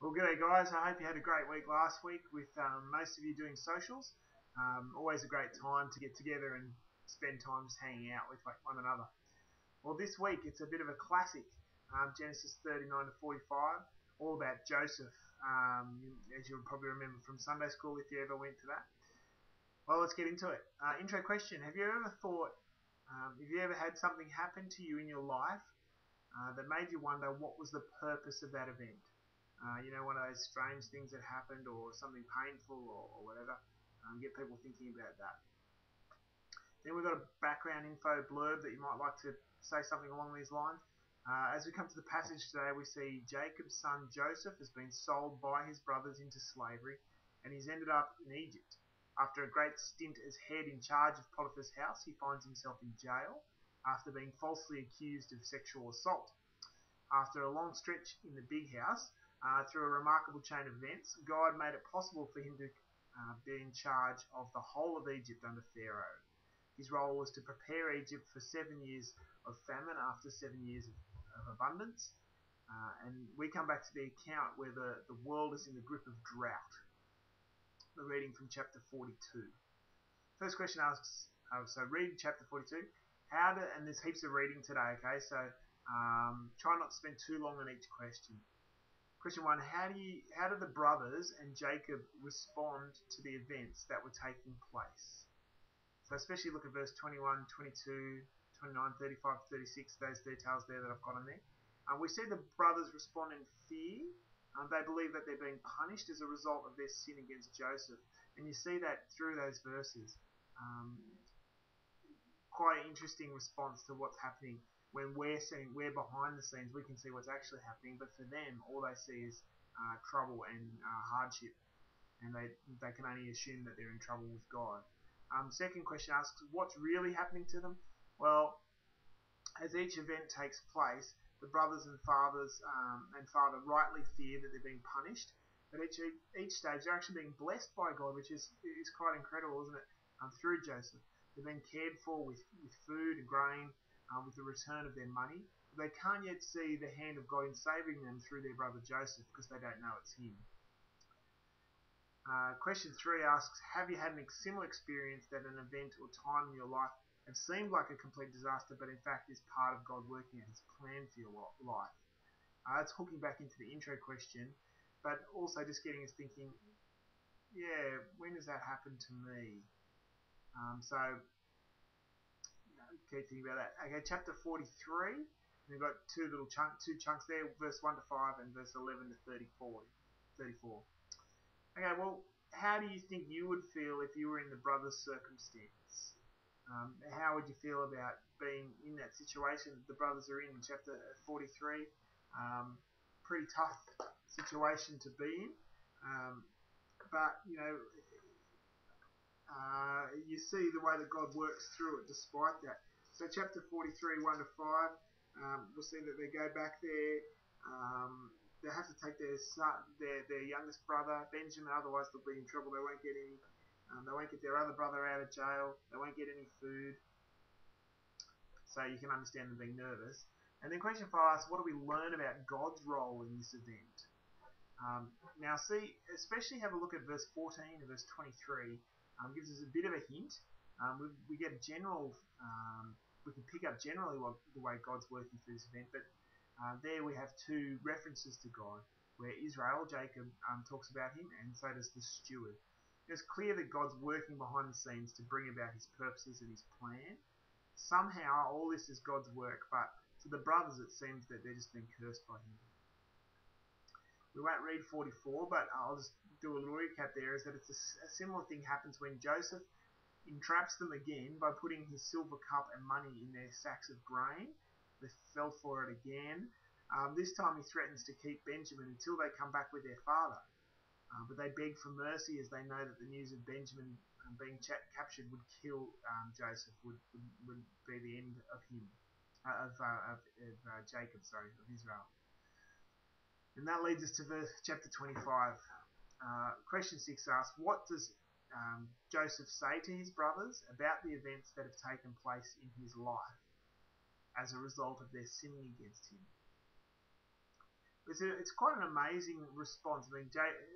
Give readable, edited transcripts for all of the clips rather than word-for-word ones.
Well, g'day guys. I hope you had a great week last week with most of you doing socials. Always a great time to get together and spend time just hanging out with one another. Well, this week it's a bit of a classic, Genesis 39 to 45, all about Joseph, as you'll probably remember from Sunday school if you ever went to that. Well, let's get into it. Intro question: have you ever thought, have you ever had something happen to you in your life that made you wonder what was the purpose of that event? One of those strange things that happened or something painful or whatever. Get people thinking about that. Then we've got a background info blurb that you might like to say something along these lines. As we come to the passage today, we see Jacob's son Joseph has been sold by his brothers into slavery, and he's ended up in Egypt. After a great stint as head in charge of Potiphar's house, he finds himself in jail after being falsely accused of sexual assault. After a long stretch in the big house, through a remarkable chain of events, God made it possible for him to be in charge of the whole of Egypt under Pharaoh. His role was to prepare Egypt for 7 years of famine after 7 years of abundance. And we come back to the account where the world is in the grip of drought. We're reading from chapter 42. First question asks, so read chapter 42. And there's heaps of reading today, okay? So try not to spend too long on each question. Question 1, how do the brothers and Jacob respond to the events that were taking place? So especially look at verse 21, 22, 29, 35, 36, those details there that I've got on there. We see the brothers respond in fear. They believe that they're being punished as a result of their sin against Joseph. And you see that through those verses. Quite an interesting response to what's happening. When we're behind the scenes, we can see what's actually happening, but for them, all they see is trouble and hardship, and they can only assume that they're in trouble with God. Second question asks, what's really happening to them? Well, as each event takes place, the brothers and father rightly fear that they're being punished, but each stage they're actually being blessed by God, which is quite incredible, isn't it? Through Joseph, they're being cared for with food and grain. With the return of their money. They can't yet see the hand of God in saving them through their brother Joseph because they don't know it's him. Question 3 asks, have you had a similar experience that an event or time in your life have seemed like a complete disaster but in fact is part of God working out his plan for your life? It's hooking back into the intro question, but also just getting us thinking, yeah, when does that happen to me? Keep thinking about that. Okay, chapter 43. We've got two chunks there, verse 1 to 5 and verse 11 to 34. Okay, well, how do you think you would feel if you were in the brother's circumstance? How would you feel about being in that situation that the brothers are in chapter 43? Pretty tough situation to be in. But, you see the way that God works through it despite that. So chapter 43, 1 to 5, we'll see that they go back there. They have to take their son, their youngest brother, Benjamin, otherwise they'll be in trouble. They won't get their other brother out of jail. They won't get any food. So you can understand them being nervous. And then question 5 asks, what do we learn about God's role in this event? Now see, especially have a look at verse 14 and verse 23. Gives us a bit of a hint. We get a general, we can pick up generally the way God's working through this event, but there we have two references to God, where Israel, Jacob, talks about him, and so does the steward. It's clear that God's working behind the scenes to bring about his purposes and his plan. Somehow, all this is God's work, but to the brothers it seems that they're just being cursed by him. We won't read 44, but I'll just do a little recap there, is that it's a similar thing happens when Joseph entraps them again by putting his silver cup and money in their sacks of grain. They fell for it again. This time he threatens to keep Benjamin until they come back with their father. But they beg for mercy as they know that the news of Benjamin being captured would kill Joseph, would be the end of him, of Jacob, of Israel. And that leads us to chapter 25. Question 6 asks, what does Joseph say to his brothers about the events that have taken place in his life as a result of their sinning against him? It's quite an amazing response. I mean,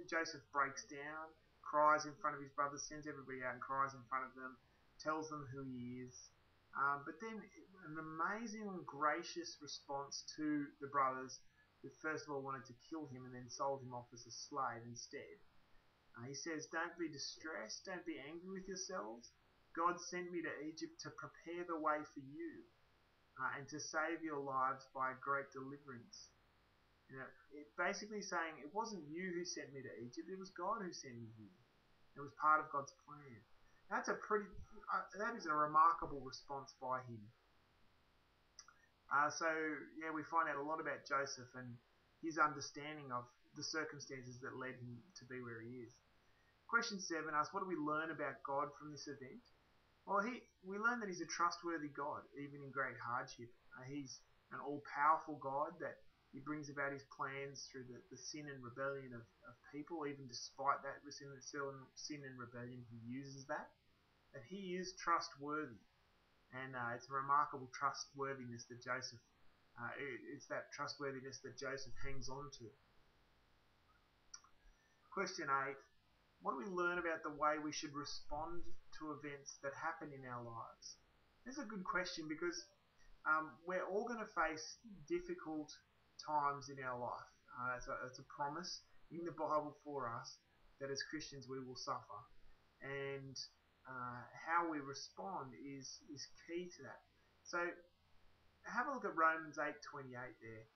Joseph breaks down, cries in front of his brothers, sends everybody out and cries in front of them, tells them who he is. But then an amazing and gracious response to the brothers who first of all wanted to kill him and then sold him off as a slave instead. He says, "Don't be distressed, don't be angry with yourselves. God sent me to Egypt to prepare the way for you and to save your lives by a great deliverance." You know, basically saying it wasn't you who sent me to Egypt, it was God who sent me here. It was part of God's plan. That is a remarkable response by him. So we find out a lot about Joseph and his understanding of the circumstances that led him to be where he is. Question 7 asks, what do we learn about God from this event? Well, we learn that he's a trustworthy God, even in great hardship. He's an all-powerful God, that he brings about his plans through the sin and rebellion of people. Even despite that sin and rebellion, he uses that. That he is trustworthy. And it's a remarkable trustworthiness that Joseph, it's that trustworthiness that Joseph hangs on to. Question 8. What do we learn about the way we should respond to events that happen in our lives? This is a good question because we're all going to face difficult times in our life. It's a promise in the Bible for us that as Christians we will suffer. And how we respond is key to that. So have a look at Romans 8:28 there.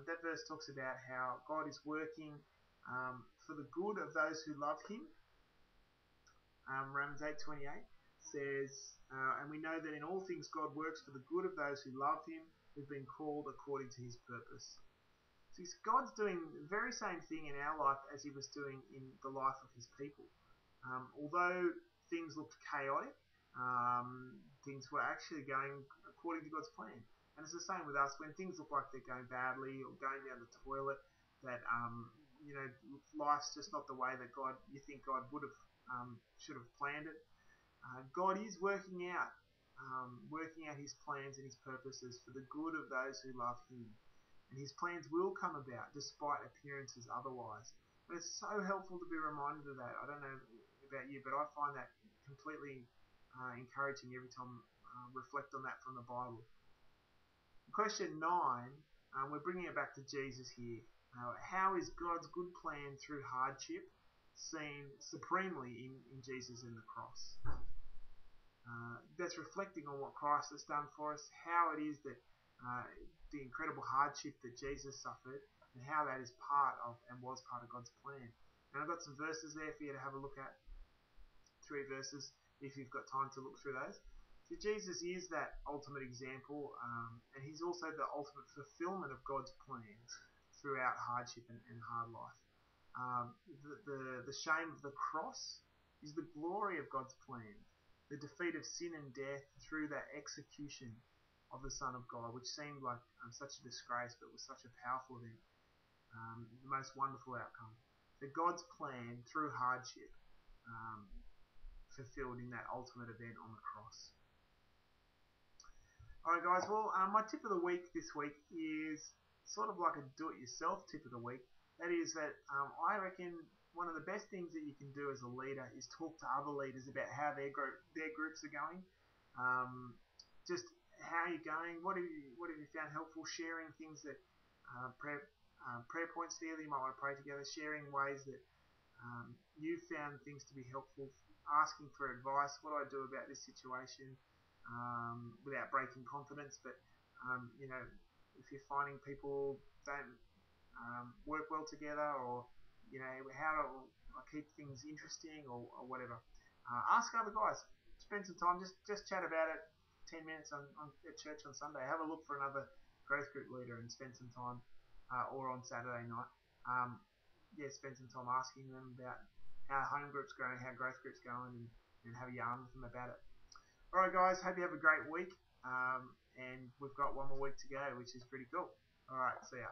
That verse talks about how God is working for the good of those who love him. Romans 8:28 says, and we know that in all things God works for the good of those who love him, who've been called according to his purpose. So God's doing the very same thing in our life as he was doing in the life of his people. Although things looked chaotic, things were actually going according to God's plan. And it's the same with us. When things look like they're going badly or going down the toilet, that life's just not the way that you think God would have should have planned it. God is working out his plans and his purposes for the good of those who love him. And his plans will come about despite appearances otherwise. And it's so helpful to be reminded of that. I don't know about you, but I find that completely encouraging every time I reflect on that from the Bible. Question 9, we're bringing it back to Jesus here. How is God's good plan through hardship seen supremely in Jesus and the cross? That's reflecting on what Christ has done for us, how it is that the incredible hardship that Jesus suffered, and how that is part of and was part of God's plan. And I've got some verses there for you to have a look at. 3 verses if you've got time to look through those. So Jesus is that ultimate example, and he's also the ultimate fulfillment of God's plans throughout hardship and hard life. The shame of the cross is the glory of God's plan. The defeat of sin and death through that execution of the Son of God, which seemed like such a disgrace, but was such a powerful event. The most wonderful outcome. So God's plan through hardship fulfilled in that ultimate event on the cross. Alright guys, well my tip of the week this week is sort of like a do-it-yourself tip of the week. That is that I reckon one of the best things that you can do as a leader is talk to other leaders about how their groups are going. Just how you're going, what have you found helpful, sharing things that prayer points together, you might want to pray together, sharing ways that you've found things to be helpful, asking for advice, what do I do about this situation, without breaking confidence, but if you're finding people don't work well together, or how do I keep things interesting, or whatever, ask other guys, spend some time, just chat about it, 10 minutes at church on Sunday, have a look for another growth group leader and spend some time, or on Saturday night, spend some time asking them about how home group's going, how growth group's going, and have a yarn with them about it. Alright guys, hope you have a great week, and we've got one more week to go, which is pretty cool. Alright, see ya.